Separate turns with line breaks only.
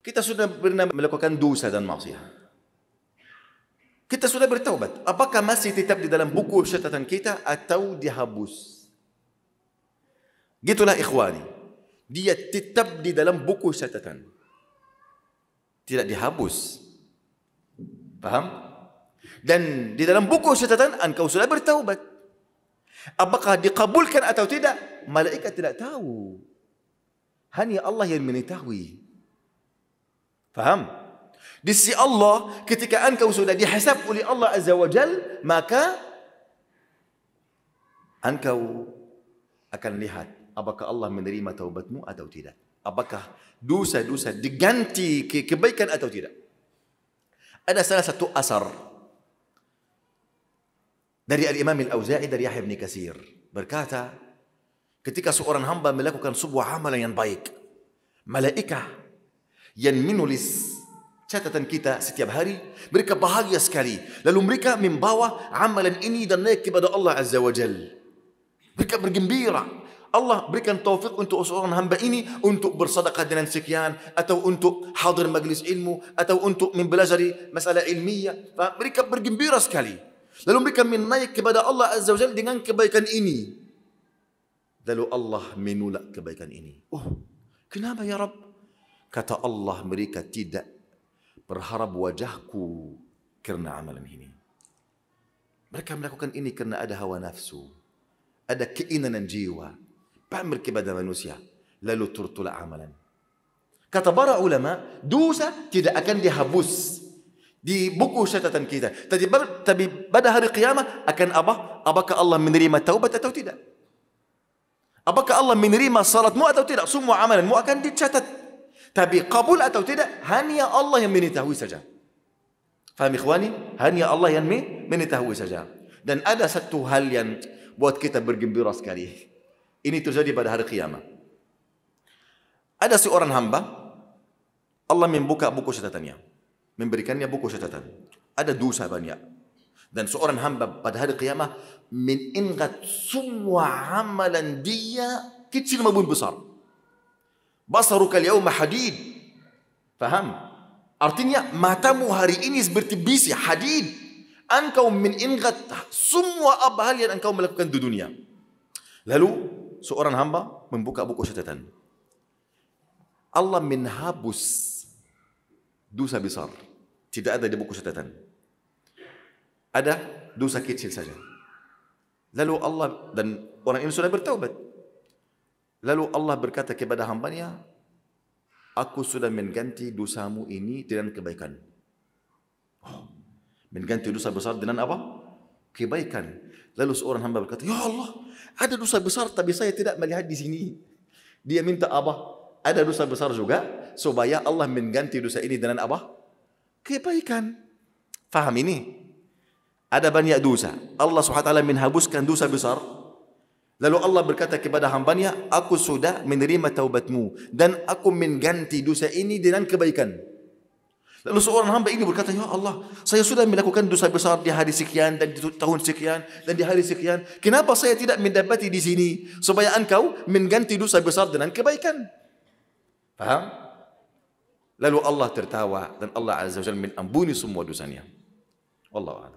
Kita sudah pernah melakukan dosa dan maksiat. Kita sudah bertaubat. Apakah masih tetap di dalam buku catatan kita atau dihapus? Gitulah ikhwani. Dia tetap di dalam buku catatan. Tidak dihapus. Paham? Dan di dalam buku catatan engkau sudah bertaubat. Apakah dikabulkan atau tidak? Malaikat tidak tahu. Hanya Allah yang mengetahui. Faham? Di sisi Allah, ketika engkau sudah dihisab oleh Allah Azza wa Jal, maka engkau akan lihat apakah Allah menerima taubatmu atau tidak. Apakah dosa-dosa diganti ke kebaikan atau tidak. Ada salah satu asar dari Al-Imam Al-Auza'i dari Yahya bin Katsir berkata, ketika seorang hamba melakukan sebuah amalan yang baik, malaikat yang menulis catatan kita setiap hari, mereka bahagia sekali. Lalu mereka membawa amalan ini dan naik kepada Allah Azza wa Jal. Mereka bergembira. Allah berikan taufik untuk seorang hamba ini untuk bersedekah dengan sekian, atau untuk hadir majlis ilmu, atau untuk mempelajari masalah ilmiah. Mereka bergembira sekali. Lalu mereka menaik kepada Allah Azza wa Jal dengan kebaikan ini. Lalu Allah menolak kebaikan ini. Oh, kenapa ya Rabb? Kata Allah, mereka tidak berharap wajahku kerana amalan ini. Mereka melakukan ini kerana ada hawa nafsu, ada keinginan jiwa, pamer kepada manusia, lalu tertolak amalan. Kata para ulama, dosa tidak akan dihapus di buku catatan kita. Tapi pada hari kiamat akan apa? Apakah Allah menerima taubat atau tidak? Apakah Allah menerima salatmu atau tidak? Semua amalanmu akan dicatat. Tapi kabul atau tidak, hanya Allah yang mengetahui saja. Faham ikhwani? Hanya Allah yang mengetahui saja. Dan ada satu hal yang buat kita bergembira sekali. Ini terjadi pada hari kiamat. Ada seorang hamba, Allah membuka buku catatannya, memberikannya buku catatan. Ada dosa banyak. Dan seorang hamba pada hari kiamat mengingat semua amalan dia, kecil maupun besar. Basaruka al-yawma hadid. Faham? Artinya matamu hari ini seperti besi, hadid. Engkau mengingat semua apa hal yang engkau melakukan di dunia. Lalu seorang hamba membuka buku catatan. Allah menghapus dosa besar. Tidak ada di buku catatan. Ada dosa kecil saja. Lalu Allah, dan orang ini sudah bertaubat. Lalu Allah berkata kepada hambanya, aku sudah mengganti dosamu ini dengan kebaikan. Oh, mengganti dosa besar dengan apa? Kebaikan. Lalu seorang hamba berkata, ya Allah, ada dosa besar tapi saya tidak melihat di sini. Dia minta apa? Ada dosa besar juga, supaya Allah mengganti dosa ini dengan apa? Kebaikan. Faham ini? Ada banyak dosa. Allah SWT menghapuskan dosa besar. Lalu Allah berkata kepada hambanya, aku sudah menerima taubatmu dan aku mengganti dosa ini dengan kebaikan. Lalu seorang hamba ini berkata, ya Allah, saya sudah melakukan dosa besar di hari sekian dan di tahun sekian dan di hari sekian. Kenapa saya tidak mendapati di sini supaya engkau mengganti dosa besar dengan kebaikan? Faham? Lalu Allah tertawa dan Allah Azza wa Jalla mengampuni semua dosanya. Wallahu a'lam.